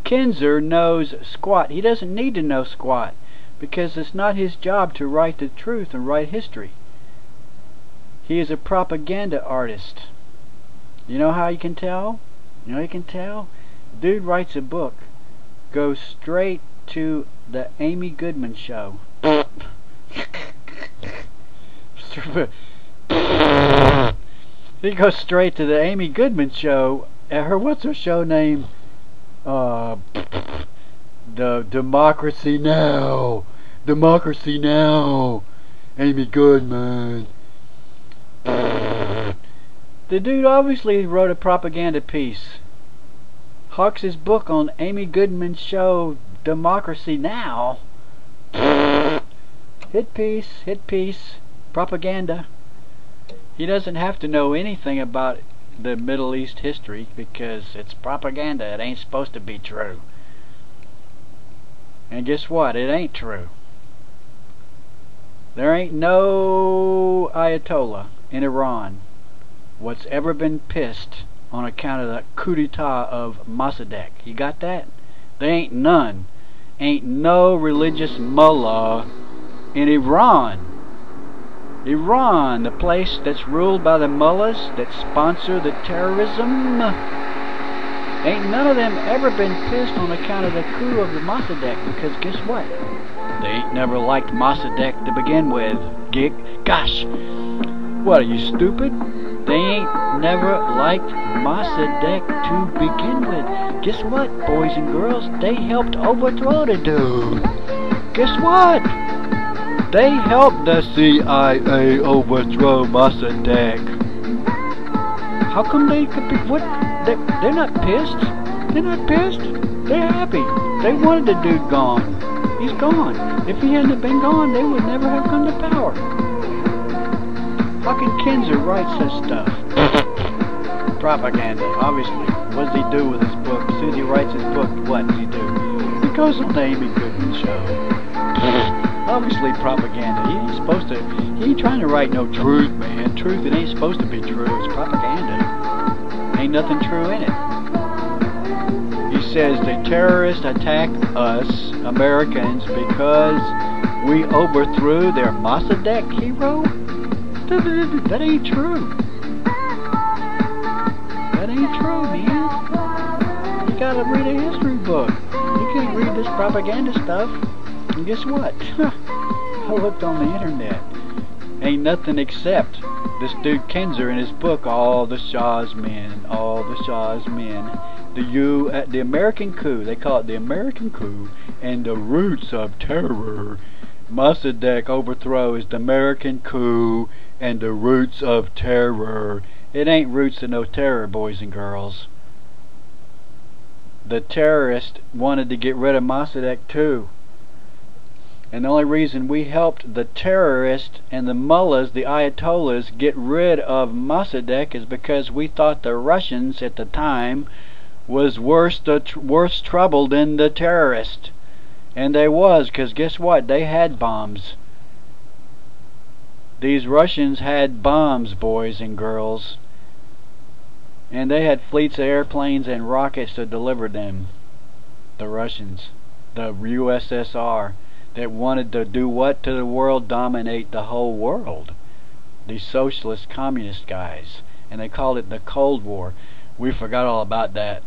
Kinzer knows squat. He doesn't need to know squat, because it's not his job to write the truth and write history. He is a propaganda artist. You know how you can tell? You know how you can tell? Dude writes a book, goes straight to the Amy Goodman show. He goes straight to the Amy Goodman show. What's her show name? The Democracy Now! Democracy Now! Amy Goodman. The dude obviously wrote a propaganda piece. Hawks his book on Amy Goodman's show, Democracy Now. Hit piece, propaganda. He doesn't have to know anything about the Middle East history because it's propaganda. It ain't supposed to be true. And guess what? It ain't true. There ain't no Ayatollah in Iran what's ever been pissed on account of the coup d'etat of Mossadegh. You got that? There ain't none. Ain't no religious mullah in Iran. Iran, the place that's ruled by the mullahs that sponsor the terrorism. Ain't none of them ever been pissed on account of the coup of the Mossadegh, because guess what? They ain't never liked Mossadegh to begin with. Gosh, what are you, stupid? They ain't never liked Mossadegh to begin with. Guess what, boys and girls? They helped overthrow the dude. Guess what? They helped the CIA overthrow Mossadegh. How come they could be, what? They're not pissed. They're not pissed. They're happy. They wanted the dude gone. He's gone. If he hadn't been gone, they would never have come to power. Fucking Kinzer writes this stuff. Propaganda, obviously. What does he do with his book? As soon as he writes his book, what does he do? He goes on the Amy Goodman show. Obviously propaganda. He ain't supposed to. He ain't trying to write no truth, man. Truth, it ain't supposed to be true. It's propaganda. Ain't nothing true in it. He says the terrorists attack us, Americans, because we overthrew their Mossadegh hero? That ain't true. That ain't true, man. You gotta read a history book. You can't read this propaganda stuff. And guess what? I looked on the internet. Ain't nothing except this dude Kinzer in his book, All the Shah's Men, All the Shah's Men. The American coup, they call it the American coup, and the roots of terror. Mossadegh overthrow is the American coup and the roots of terror. It ain't roots of no terror, boys and girls. The terrorists wanted to get rid of Mossadegh too. And the only reason we helped the terrorists and the mullahs, the ayatollahs, get rid of Mossadegh is because we thought the Russians at the time was worse trouble than the terrorists. And they was, because guess what? They had bombs. These Russians had bombs, boys and girls. And they had fleets of airplanes and rockets to deliver them. The Russians. The USSR. That wanted to do what to the world? Dominate the whole world. These socialist communist guys. And they called it the Cold War. We forgot all about that.